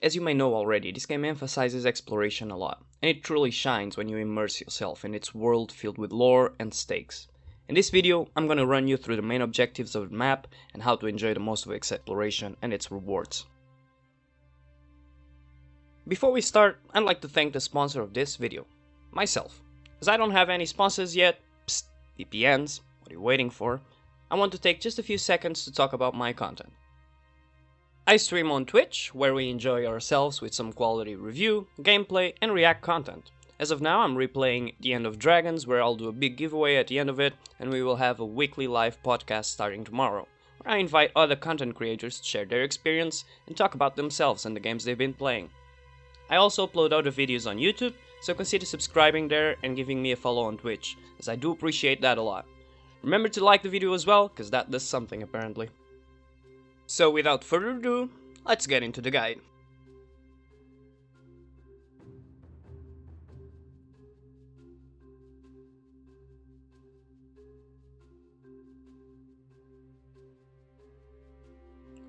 As you may know already, this game emphasizes exploration a lot, and it truly shines when you immerse yourself in its world filled with lore and stakes. In this video, I'm gonna run you through the main objectives of the map and how to enjoy the most of its exploration and its rewards. Before we start, I'd like to thank the sponsor of this video, myself. As I don't have any sponsors yet, psst, VPNs, what are you waiting for? I want to take just a few seconds to talk about my content. I stream on Twitch, where we enjoy ourselves with some quality review, gameplay, and react content. As of now, I'm replaying The End of Dragons, where I'll do a big giveaway at the end of it, and we will have a weekly live podcast starting tomorrow, where I invite other content creators to share their experience and talk about themselves and the games they've been playing. I also upload other videos on YouTube, so consider subscribing there and giving me a follow on Twitch, as I do appreciate that a lot. Remember to like the video as well, cause that does something apparently. So without further ado, let's get into the guide.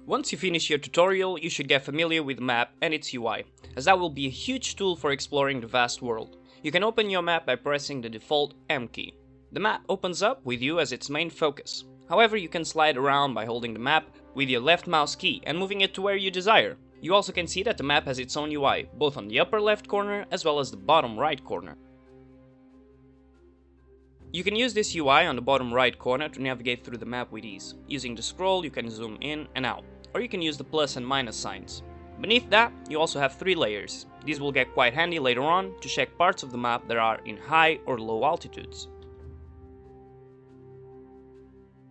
Once you finish your tutorial, you should get familiar with the map and its UI, as that will be a huge tool for exploring the vast world. You can open your map by pressing the default M key. The map opens up with you as its main focus. However, you can slide around by holding the map with your left mouse key and moving it to where you desire. You also can see that the map has its own UI, both on the upper left corner as well as the bottom right corner. You can use this UI on the bottom right corner to navigate through the map with ease. Using the scroll, you can zoom in and out, or you can use the plus and minus signs. Beneath that, you also have 3 layers. These will get quite handy later on to check parts of the map that are in high or low altitudes.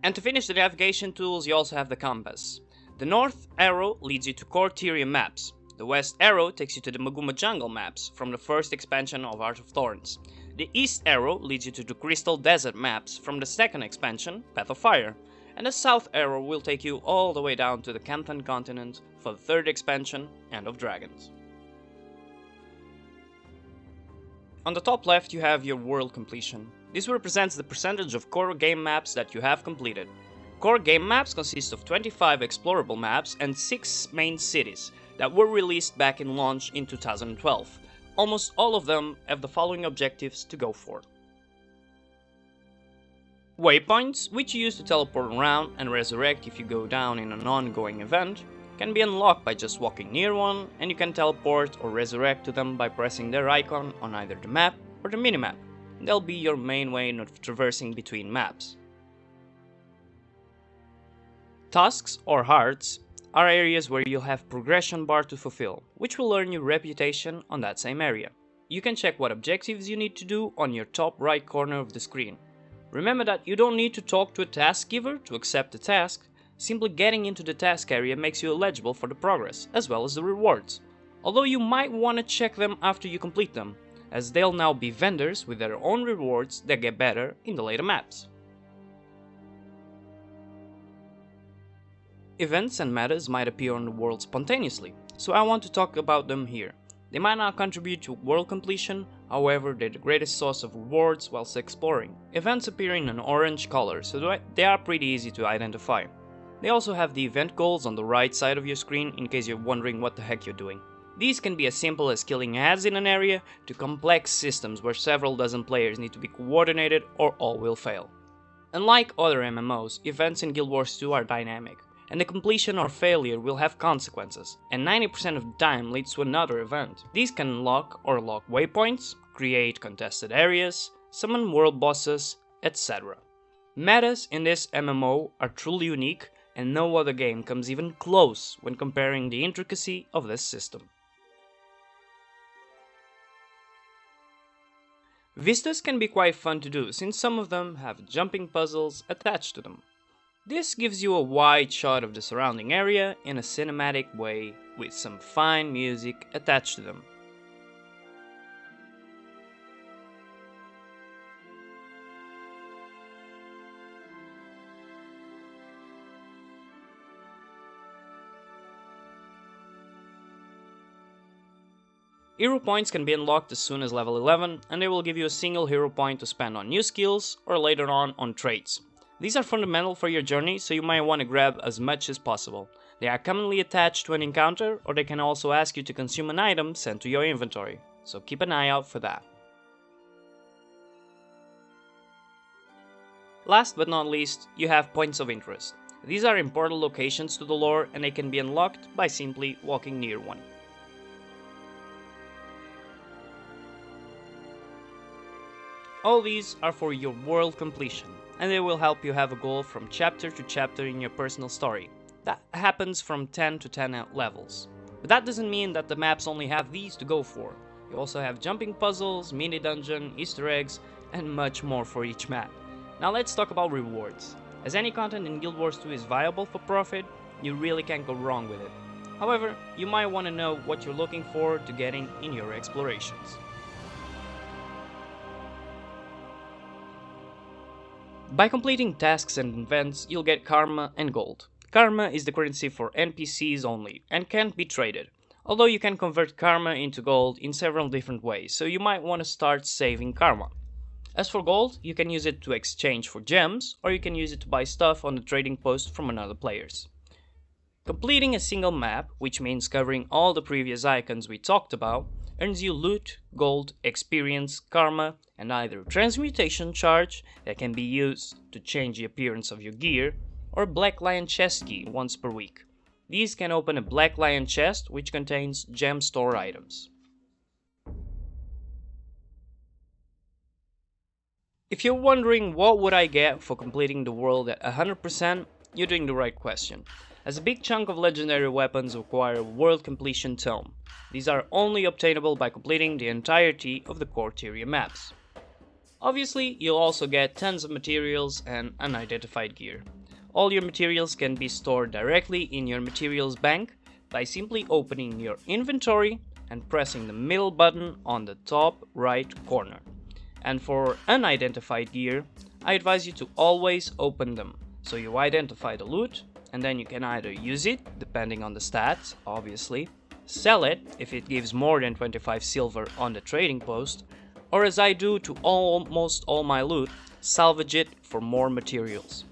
And to finish the navigation tools, you also have the compass. The north arrow leads you to core Tyrian maps. The west arrow takes you to the Maguma jungle maps from the first expansion of Heart of Thorns. The east arrow leads you to the Crystal Desert maps from the second expansion, Path of Fire. And the south arrow will take you all the way down to the Canthan continent for the third expansion, End of Dragons. On the top left you have your world completion. This represents the percentage of core game maps that you have completed. Core game maps consist of 25 explorable maps and 6 main cities that were released back in launch in 2012. Almost all of them have the following objectives to go for. Waypoints, which you use to teleport around and resurrect if you go down in an ongoing event, can be unlocked by just walking near one, and you can teleport or resurrect to them by pressing their icon on either the map or the minimap. They'll be your main way of traversing between maps. Tasks or hearts are areas where you'll have progression bar to fulfill, which will earn you reputation on that same area. You can check what objectives you need to do on your top right corner of the screen. Remember that you don't need to talk to a task giver to accept the task. Simply getting into the task area makes you eligible for the progress, as well as the rewards. Although you might want to check them after you complete them, as they'll now be vendors with their own rewards that get better in the later maps. Events and matters might appear on the world spontaneously, so I want to talk about them here. They might not contribute to world completion, however they're the greatest source of rewards whilst exploring. Events appear in an orange color, so they are pretty easy to identify. They also have the event goals on the right side of your screen in case you're wondering what the heck you're doing. These can be as simple as killing ads in an area to complex systems where several dozen players need to be coordinated or all will fail. Unlike other MMOs, events in Guild Wars 2 are dynamic, and the completion or failure will have consequences, and 90% of the time leads to another event. These can unlock or lock waypoints, create contested areas, summon world bosses, etc. Metas in this MMO are truly unique, and no other game comes even close when comparing the intricacy of this system. Vistas can be quite fun to do, since some of them have jumping puzzles attached to them. This gives you a wide shot of the surrounding area in a cinematic way with some fine music attached to them. Hero points can be unlocked as soon as level 11, and they will give you a single hero point to spend on new skills or later on traits. These are fundamental for your journey, so you might want to grab as much as possible. They are commonly attached to an encounter, or they can also ask you to consume an item sent to your inventory, so keep an eye out for that. Last but not least, you have points of interest. These are important locations to the lore and they can be unlocked by simply walking near one. All these are for your world completion, and they will help you have a goal from chapter to chapter in your personal story. That happens from 10 to 10 levels. But that doesn't mean that the maps only have these to go for. You also have jumping puzzles, mini dungeon, Easter eggs, and much more for each map. Now let's talk about rewards. As any content in Guild Wars 2 is viable for profit, you really can't go wrong with it. However, you might want to know what you're looking forward to getting in your explorations. By completing tasks and events, you'll get karma and gold. Karma is the currency for NPCs only, and can't be traded. Although you can convert karma into gold in several different ways, so you might want to start saving karma. As for gold, you can use it to exchange for gems, or you can use it to buy stuff on the trading post from another players. Completing a single map, which means covering all the previous icons we talked about, earns you loot, gold, experience, karma, and either a transmutation charge that can be used to change the appearance of your gear, or a Black Lion chest key once per week. These can open a Black Lion chest which contains gem store items. If you're wondering what would I get for completing the world at 100%, you're doing the right question, as a big chunk of legendary weapons require a world completion tome. These are only obtainable by completing the entirety of the core Tyria maps. Obviously, you'll also get tons of materials and unidentified gear. All your materials can be stored directly in your materials bank by simply opening your inventory and pressing the middle button on the top right corner. And for unidentified gear, I advise you to always open them, so you identify the loot, and then you can either use it, depending on the stats, obviously, sell it if it gives more than 25 silver on the trading post, or as I do to almost all my loot, salvage it for more materials.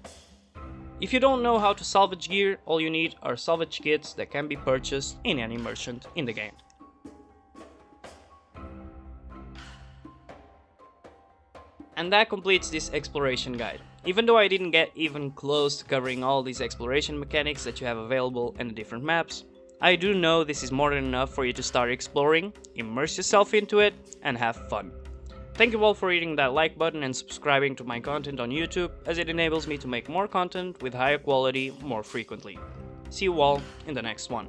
If you don't know how to salvage gear, all you need are salvage kits that can be purchased in any merchant in the game. And that completes this exploration guide. Even though I didn't get even close to covering all these exploration mechanics that you have available in the different maps, I do know this is more than enough for you to start exploring, immerse yourself into it, and have fun. Thank you all for hitting that like button and subscribing to my content on YouTube, as it enables me to make more content with higher quality more frequently. See you all in the next one.